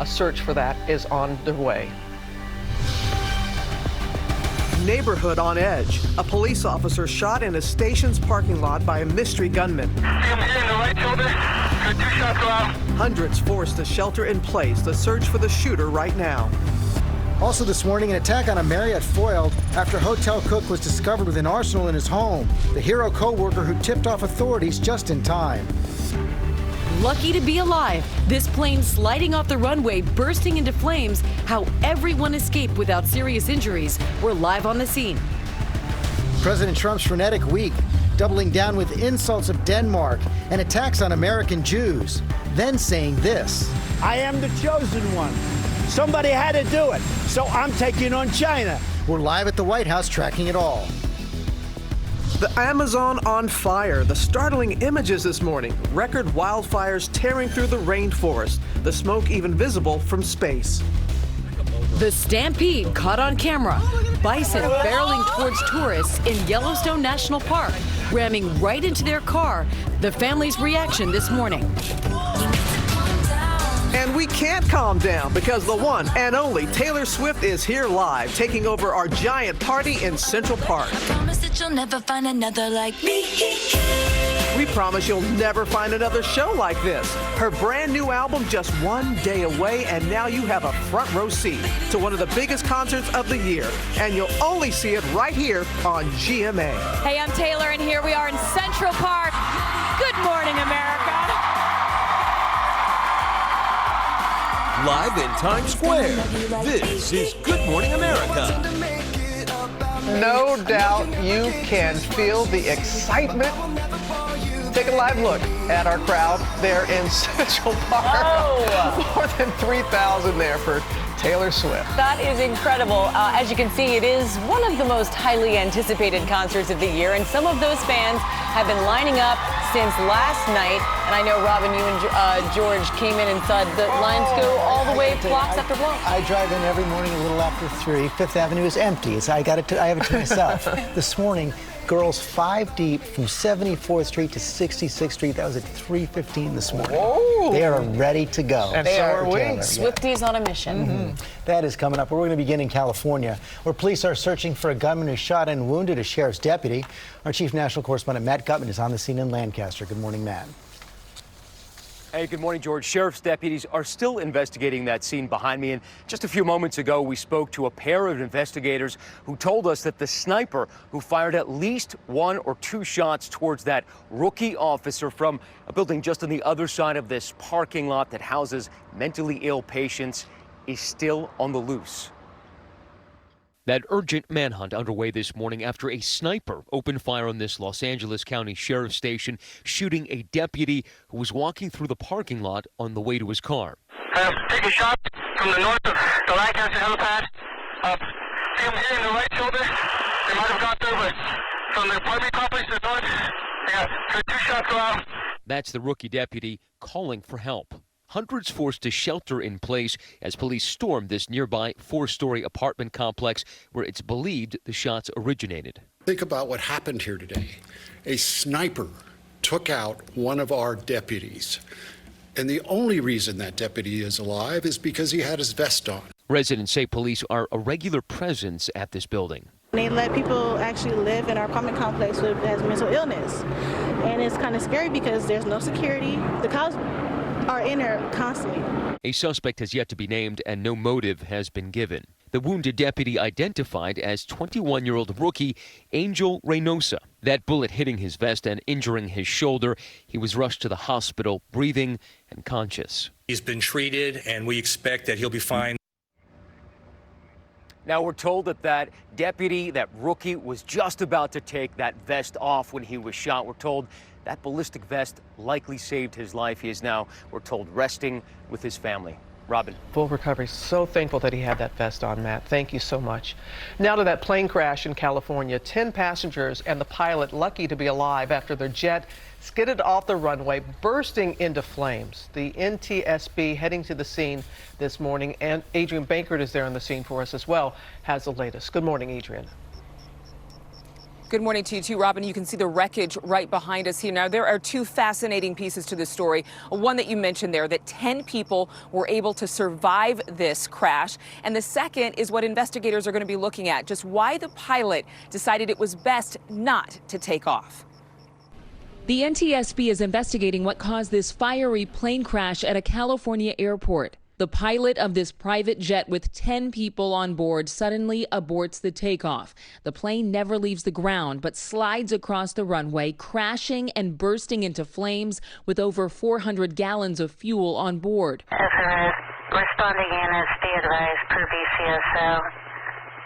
A search for that is underway. Neighborhood on edge. A police officer shot in a station's parking lot by a mystery gunman. I'm hitting the right shoulder. Got 2 shots go out. Hundreds forced to shelter in place. The search for the shooter right now. Also this morning, an attack on a Marriott foiled after hotel cook was discovered with an arsenal in his home. The hero co-worker who tipped off authorities just in time. Lucky to be alive. This plane sliding off the runway, bursting into flames. How everyone escaped without serious injuries. We're live on the scene. President Trump's frenetic week, doubling down with insults of Denmark and attacks on American Jews. Then saying this: I am the chosen one. Somebody had to do it, so I'm taking on China. We're live at the White House tracking it all. The Amazon on fire. The startling images this morning. Record wildfires tearing through the rainforest. The smoke even visible from space. The stampede caught on camera. Bison barreling towards tourists in Yellowstone National Park, ramming right into their car. The family's reaction this morning. And we can't calm down because the one and only Taylor Swift is here live, taking over our giant party in Central Park. I promise that you'll never find another like me. We promise you'll never find another show like this. Her brand new album just one day away, and now you have a front row seat to one of the biggest concerts of the year. And you'll only see it right here on GMA. Hey, I'm Taylor, and here we are in Central Park. Good morning, America. Live in Times Square, this is Good Morning America. No doubt you can feel the excitement. Take a live look at our crowd there in Central Park. Oh. More than 3,000 there for Taylor Swift. That is incredible. As you can see, it is one of the most highly anticipated concerts of the year, and some of those fans have been lining up since last night. And I know, Robin, you and George came in and saw the lines go all the way blocks after blocks. I drive in every morning a little after 3. Fifth Avenue is empty. I have it to myself. This morning, girls 5 deep from 74th Street to 66th Street. That was at 3:15 this morning. Whoa. They are ready to go. And so are we. Swifties on a mission. Mm-hmm. That is coming up. We're going to begin in California, where police are searching for a gunman who shot and wounded a sheriff's deputy. Our chief national correspondent, Matt Gutman, is on the scene in Lancaster. Good morning, Matt. Hey, good morning, George. Sheriff's deputies are still investigating that scene behind me. And just a few moments ago, we spoke to a pair of investigators who told us that the sniper who fired at least 1 or 2 shots towards that rookie officer from a building just on the other side of this parking lot that houses mentally ill patients is still on the loose. That urgent manhunt underway this morning after a sniper opened fire on this Los Angeles County Sheriff's Station, shooting a deputy who was walking through the parking lot on the way to his car. Take a shot from the north of the Lancaster helipad. See him hitting the right shoulder. They might have got there, but from the apartment complex to the north, they got 2 shots go out. That's the rookie deputy calling for help. Hundreds forced to shelter in place as police stormed this nearby 4-story apartment complex where it's believed the shots originated. Think about what happened here today. A sniper took out one of our deputies. And the only reason that deputy is alive is because he had his vest on. Residents say police are a regular presence at this building. They let people actually live in our apartment complex who has mental illness. And it's kind of scary because there's no security. The cops are in there constantly. A suspect has yet to be named and no motive has been given. The wounded deputy identified as 21-year-old rookie Angel Reynosa. That bullet hitting his vest and injuring his shoulder. He was rushed to the hospital, breathing and conscious. He's been treated and we expect that he'll be fine. Now we're told that deputy, that rookie, was just about to take that vest off when he was shot. We're told that ballistic vest likely saved his life. He is now, we're told, resting with his family. Robin. Full recovery. So thankful that he had that vest on, Matt. Thank you so much. Now to that plane crash in California. 10 passengers and the pilot lucky to be alive after their jet skidded off the runway, bursting into flames. The NTSB heading to the scene this morning, and Adrian Bankert is there on the scene for us as well, has the latest. Good morning, Adrian. Good morning to you too, Robin. You can see the wreckage right behind us here. Now, there are two fascinating pieces to this story. One that you mentioned there, that 10 people were able to survive this crash. And the second is what investigators are going to be looking at, just why the pilot decided it was best not to take off. The NTSB is investigating what caused this fiery plane crash at a California airport. The pilot of this private jet with 10 people on board suddenly aborts the takeoff. The plane never leaves the ground but slides across the runway, crashing and bursting into flames with over 400 gallons of fuel on board. Responding in as be advised per BCSO.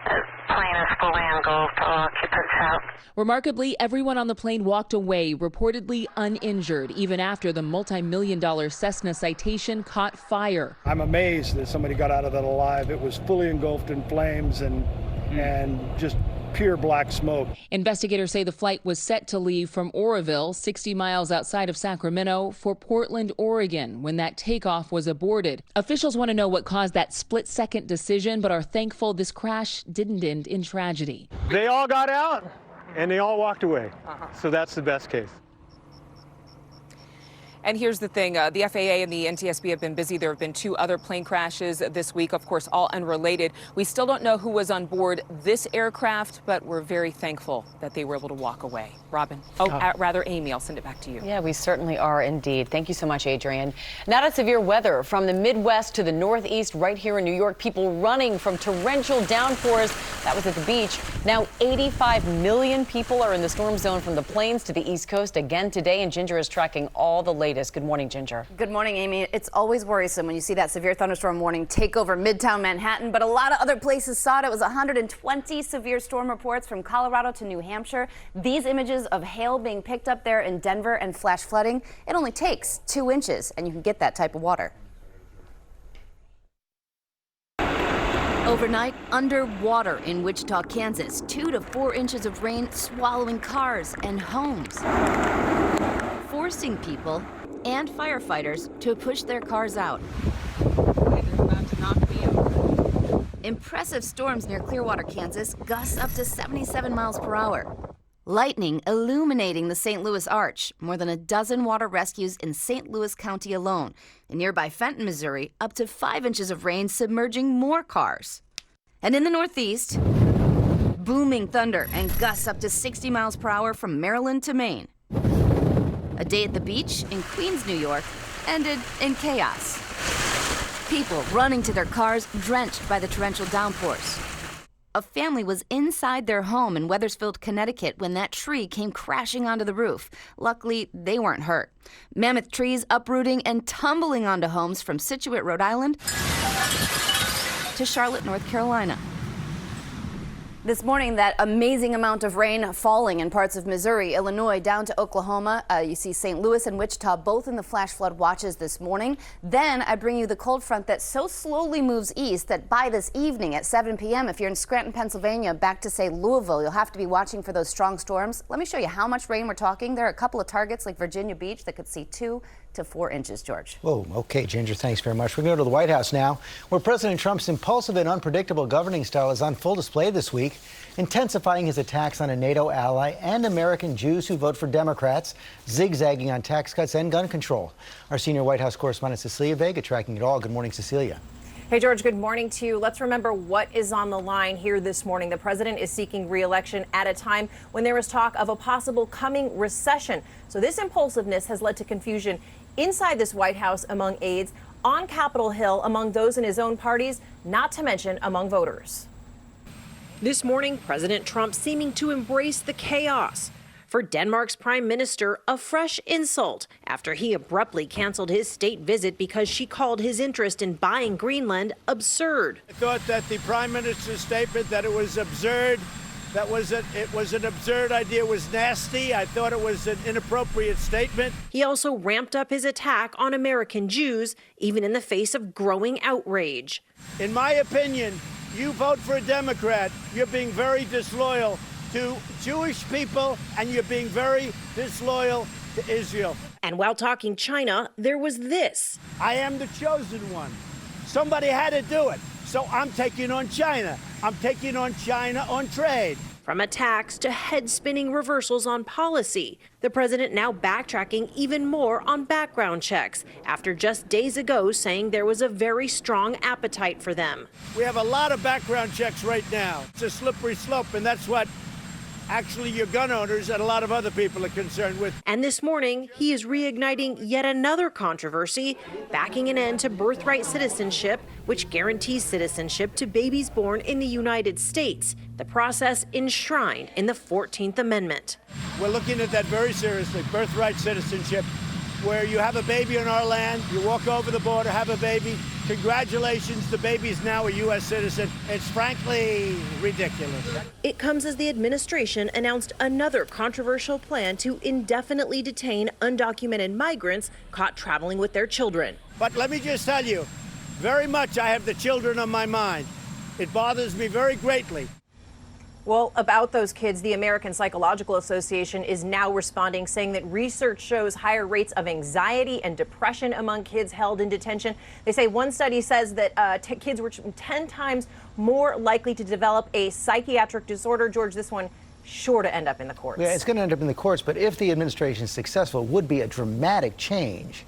The plane is fully engulfed, all occupants out. Remarkably, everyone on the plane walked away, reportedly uninjured, even after the multi-million-dollar Cessna Citation caught fire. I'm amazed that somebody got out of that alive. It was fully engulfed in flames and just pure black smoke. Investigators say the flight was set to leave from Oroville, 60 miles outside of Sacramento, for Portland, Oregon, when that takeoff was aborted. Officials want to know what caused that split-second decision, but are thankful this crash didn't end in tragedy. They all got out and they all walked away. So that's the best case. And here's the thing, the FAA and the NTSB have been busy. There have been 2 other plane crashes this week, of course, all unrelated. We still don't know who was on board this aircraft, but we're very thankful that they were able to walk away. Robin, rather Amy, I'll send it back to you. Yeah, we certainly are indeed. Thank you so much, Adrian. Now to severe weather from the Midwest to the Northeast, right here in New York, people running from torrential downpours. That was at the beach. Now 85 million people are in the storm zone from the plains to the East Coast again today, and Ginger is tracking all the latest. Good morning, Ginger. Good morning, Amy. It's always worrisome when you see that severe thunderstorm warning take over Midtown Manhattan, but a lot of other places saw it. It was 120 severe storm reports from Colorado to New Hampshire. These images of hail being picked up there in Denver and flash flooding. It only takes 2 inches and you can get that type of water. Overnight, underwater in Wichita, Kansas, 2 to 4 inches of rain swallowing cars and homes, forcing people and firefighters to push their cars out. Impressive storms near Clearwater, Kansas, gusts up to 77 miles per hour. Lightning illuminating the St. Louis Arch. More than a dozen water rescues in St. Louis County alone. In nearby Fenton, Missouri, up to 5 inches of rain submerging more cars. And in the Northeast, booming thunder and gusts up to 60 miles per hour from Maryland to Maine. A day at the beach in Queens, New York, ended in chaos. People running to their cars, drenched by the torrential downpours. A family was inside their home in Wethersfield, Connecticut, when that tree came crashing onto the roof. Luckily, they weren't hurt. Mammoth trees uprooting and tumbling onto homes from Scituate, Rhode Island, to Charlotte, North Carolina. This morning, that amazing amount of rain falling in parts of Missouri, Illinois, down to Oklahoma. You see St. Louis and Wichita both in the flash flood watches this morning. Then I bring you the cold front that so slowly moves east that by this evening at 7 p.m., if you're in Scranton, Pennsylvania, back to, say, Louisville, you'll have to be watching for those strong storms. Let me show you how much rain we're talking. There are a couple of targets like Virginia Beach that could see 2 to 4 inches, George. Whoa, okay, Ginger, thanks very much. We're going to go to the White House now, where President Trump's impulsive and unpredictable governing style is on full display this week, intensifying his attacks on a NATO ally and American Jews who vote for Democrats, zigzagging on tax cuts and gun control. Our senior White House correspondent Cecilia Vega tracking it all. Good morning, Cecilia. Hey, George, good morning to you. Let's remember what is on the line here this morning. The president is seeking re-election at a time when there is talk of a possible coming recession. So this impulsiveness has led to confusion inside this White House among aides, on Capitol Hill among those in his own parties, not to mention among voters. This morning, President Trump seeming to embrace the chaos. For Denmark's prime minister, a fresh insult after he abruptly canceled his state visit because she called his interest in buying Greenland absurd. I thought that the prime minister's statement that it was absurd, it was an absurd idea, was nasty. I thought it was an inappropriate statement. He also ramped up his attack on American Jews, even in the face of growing outrage. In my opinion, you vote for a Democrat, you're being very disloyal to Jewish people, and you're being very disloyal to Israel. And while talking China, there was this. I am the chosen one. Somebody had to do it. So I'm taking on China. I'm taking on China on trade. from attacks to head-spinning reversals on policy. The president now backtracking even more on background checks after just days ago saying there was a very strong appetite for them. We have a lot of background checks right now. It's a slippery slope, and that's what actually your gun owners and a lot of other people are concerned with. And this morning, he is reigniting yet another controversy, backing an end to birthright citizenship, which guarantees citizenship to babies born in the United States, the process enshrined in the 14th Amendment. We're looking at that very seriously, birthright citizenship, where you have a baby on our land, you walk over the border, have a baby. Congratulations, the baby is now a U.S. citizen. It's frankly ridiculous. It comes as the administration announced another controversial plan to indefinitely detain undocumented migrants caught traveling with their children. But let me just tell you, very much I have the children on my mind. It bothers me very greatly. Well, about those kids, the American Psychological Association is now responding, saying that research shows higher rates of anxiety and depression among kids held in detention. They say one study says that kids were 10 times more likely to develop a psychiatric disorder. George, this one sure to end up in the courts. Yeah, it's going to end up in the courts, but if the administration is successful, it would be a dramatic change.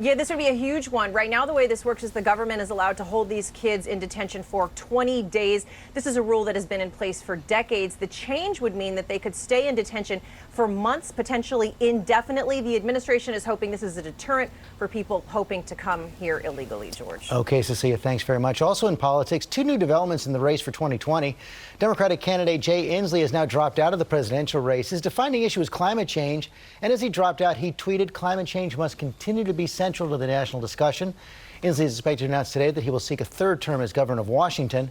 Yeah, this would be a huge one. Right now, the way this works is the government is allowed to hold these kids in detention for 20 days. This is a rule that has been in place for decades. The change would mean that they could stay in detention for months, potentially indefinitely. The administration is hoping this is a deterrent for people hoping to come here illegally, George. Okay, Cecilia, thanks very much. Also in politics, two new developments in the race for 2020. Democratic candidate Jay Inslee has now dropped out of the presidential race. His defining issue is climate change. And as he dropped out, he tweeted, "Climate change must continue to be central to the national discussion." Inslee is expected to announce today that he will seek a third term as governor of Washington.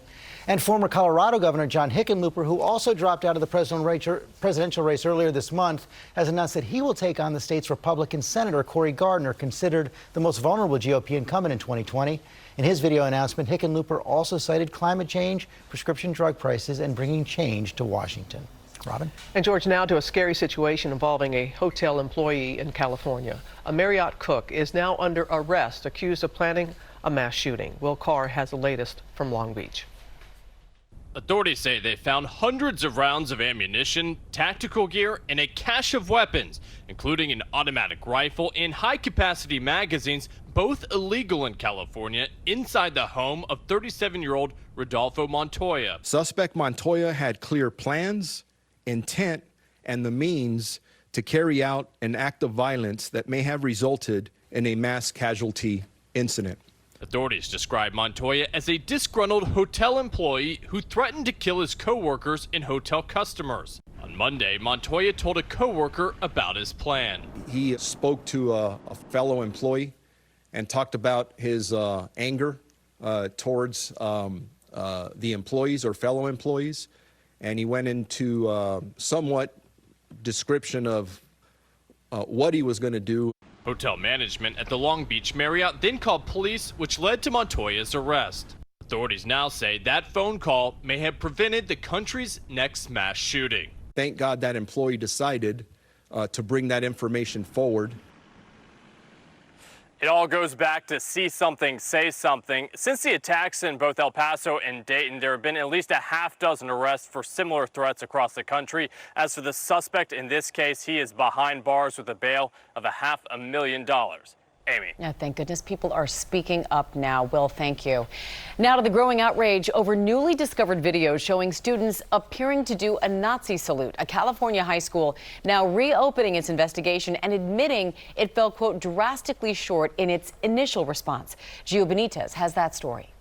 And former Colorado Governor John Hickenlooper, who also dropped out of the presidential race earlier this month, has announced that he will take on the state's Republican Senator Cory Gardner, considered the most vulnerable GOP incumbent in 2020. In his video announcement, Hickenlooper also cited climate change, prescription drug prices, and bringing change to Washington. Robin? And George, now to a scary situation involving a hotel employee in California. A Marriott cook is now under arrest, accused of planning a mass shooting. Will Carr has the latest from Long Beach. Authorities say they found hundreds of rounds of ammunition, tactical gear, and a cache of weapons, including an automatic rifle and high-capacity magazines, both illegal in California, inside the home of 37-year-old Rodolfo Montoya. Suspect Montoya had clear plans, intent, and the means to carry out an act of violence that may have resulted in a mass casualty incident. Authorities describe Montoya as a disgruntled hotel employee who threatened to kill his co-workers and hotel customers. On Monday, Montoya told a co-worker about his plan. He spoke to a fellow employee and talked about his anger towards the employees or fellow employees. And he went into somewhat description of what he was going to do. Hotel management at the Long Beach Marriott then called police, which led to Montoya's arrest. Authorities now say that phone call may have prevented the country's next mass shooting. Thank God that employee decided to bring that information forward. It all goes back to see something, say something. Since the attacks in both El Paso and Dayton, there have been at least a half dozen arrests for similar threats across the country. As for the suspect in this case, he is behind bars with a bail of $500,000. Amy. Yeah, thank goodness people are speaking up now. Will, thank you. Now to the growing outrage over newly discovered videos showing students appearing to do a Nazi salute. A California high school now reopening its investigation and admitting it fell, quote, drastically short in its initial response. Gio Benitez has that story.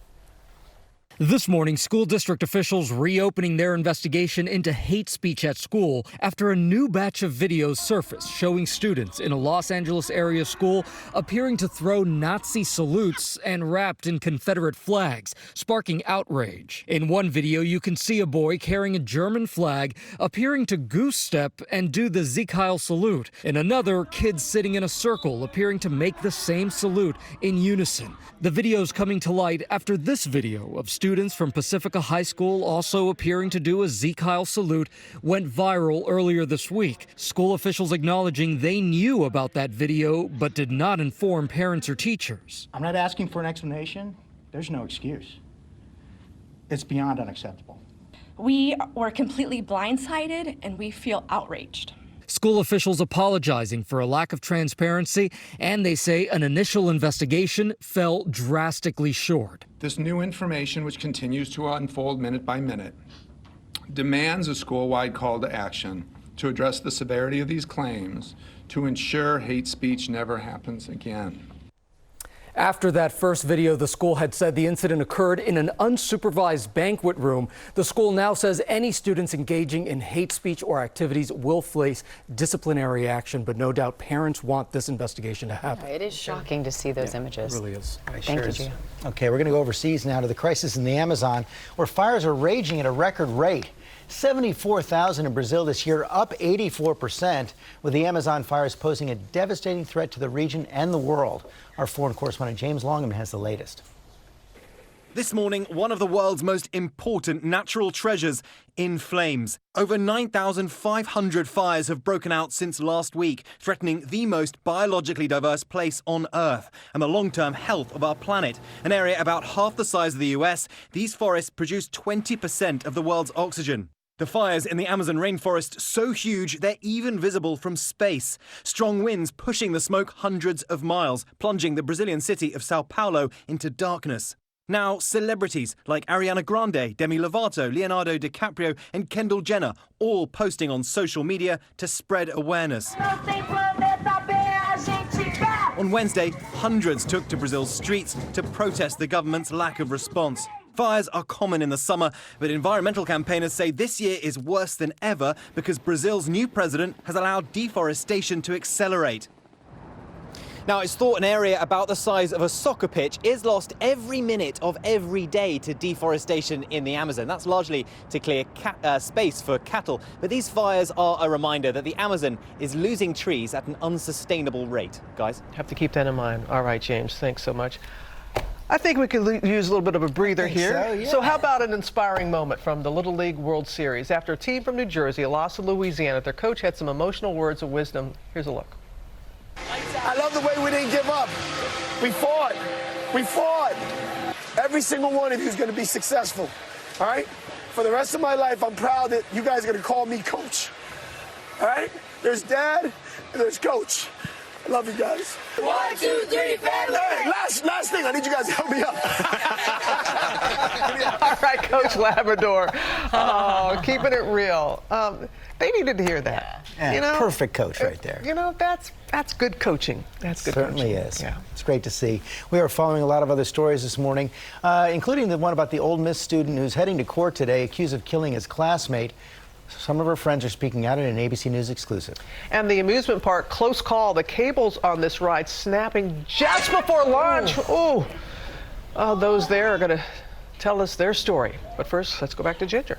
This morning, school district officials reopening their investigation into hate speech at school after a new batch of videos surfaced showing students in a Los Angeles area school appearing to throw Nazi salutes and wrapped in Confederate flags, sparking outrage. In one video, you can see a boy carrying a German flag appearing to goose step and do the Sieg Heil salute. In another, kids sitting in a circle appearing to make the same salute in unison. The videos coming to light after this video of students from Pacifica High School also appearing to do a Sieg Heil salute went viral earlier this week. School officials acknowledging they knew about that video but did not inform parents or teachers. I'm not asking for an explanation. There's no excuse. It's beyond unacceptable. We were completely blindsided and we feel outraged. School officials apologizing for a lack of transparency, and they say an initial investigation fell drastically short. This new information, which continues to unfold minute by minute, demands a school-wide call to action to address the severity of these claims to ensure hate speech never happens again. After that first video, the school had said the incident occurred in an unsupervised banquet room. The school now says any students engaging in hate speech or activities will face disciplinary action, but no doubt parents want this investigation to happen. It is shocking to see those images. It really is. Thank you, Gia. Okay, we're going to go overseas now to the crisis in the Amazon, where fires are raging at a record rate. 74,000 in Brazil this year, up 84%, with the Amazon fires posing a devastating threat to the region and the world. Our foreign correspondent James Longman has the latest. This morning, one of the world's most important natural treasures in flames. Over 9,500 fires have broken out since last week, threatening the most biologically diverse place on Earth and the long-term health of our planet. An area about half the size of the US, these forests produce 20% of the world's oxygen. The fires in the Amazon rainforest so huge they're even visible from space. Strong winds pushing the smoke hundreds of miles, plunging the Brazilian city of Sao Paulo into darkness. Now, celebrities like Ariana Grande, Demi Lovato, Leonardo DiCaprio and Kendall Jenner all posting on social media to spread awareness. On Wednesday, hundreds took to Brazil's streets to protest the government's lack of response. Fires are common in the summer, but environmental campaigners say this year is worse than ever because Brazil's new president has allowed deforestation to accelerate. Now, it's thought an area about the size of a soccer pitch is lost every minute of every day to deforestation in the Amazon. That's largely to clear space for cattle. But these fires are a reminder that the Amazon is losing trees at an unsustainable rate. Guys? Have to keep that in mind. All right, James, thanks so much. I think we could use a little bit of a breather here. So, yeah. So how about an inspiring moment from the Little League World Series? After a team from New Jersey lost to Louisiana, their coach had some emotional words of wisdom. Here's a look. I love the way we didn't give up. We fought. We fought. Every single one of you is going to be successful. All right? For the rest of my life, I'm proud that you guys are going to call me coach. All right? There's dad and there's coach. I love you guys. 1, 2, 3, family. Hey, last thing. I need you guys to help me up. All right, Coach Labrador. Oh, keeping it real. They needed to hear that. Yeah, you know, perfect coach right there. You know, that's good coaching. That's good Certainly coaching. is. Yeah. It's great to see. We are following a lot of other stories this morning, including the one about the Ole Miss student who's heading to court today accused of killing his classmate. Some of her friends are speaking out in an ABC News exclusive. And the amusement park, close call. The cables on this ride snapping just before launch. Oh, those there are going to tell us their story. But first, let's go back to Ginger.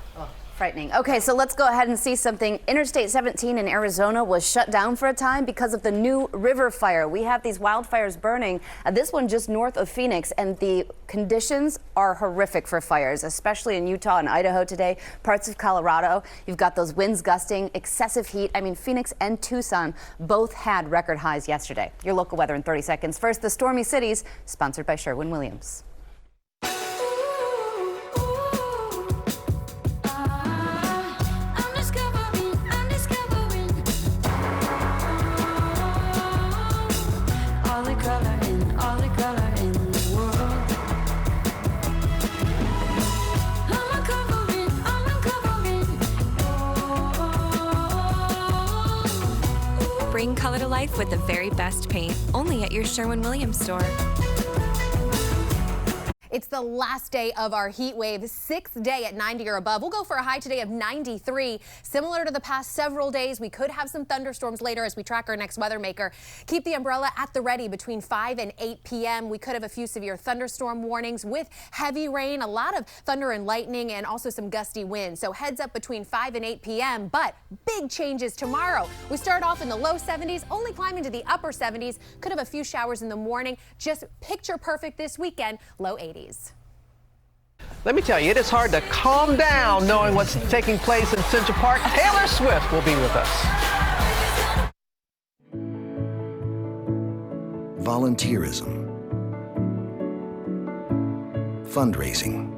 Frightening. Okay, so let's go ahead and see something. Interstate 17 in Arizona was shut down for a time because of the New River fire. We have these wildfires burning. This one just north of Phoenix, and the conditions are horrific for fires, especially in Utah and Idaho today, parts of Colorado. You've got those winds gusting, excessive heat. I mean, Phoenix and Tucson both had record highs yesterday. Your local weather in 30 seconds. First, the stormy cities, sponsored by Sherwin-Williams. Bring color to life with the very best paint, only at your Sherwin-Williams store. It's the last day of our heat wave, 6th day at 90 or above. We'll go for a high today of 93. Similar to the past several days, we could have some thunderstorms later as we track our next weather maker. Keep the umbrella at the ready between 5 and 8 p.m. We could have a few severe thunderstorm warnings with heavy rain, a lot of thunder and lightning, and also some gusty winds. So heads up between 5 and 8 p.m. But big changes tomorrow. We start off in the low 70s, only climbing to the upper 70s. Could have a few showers in the morning. Just picture perfect this weekend, low 80s. Let me tell you, it is hard to calm down knowing what's taking place in Central Park. Taylor Swift will be with us. Volunteerism, fundraising,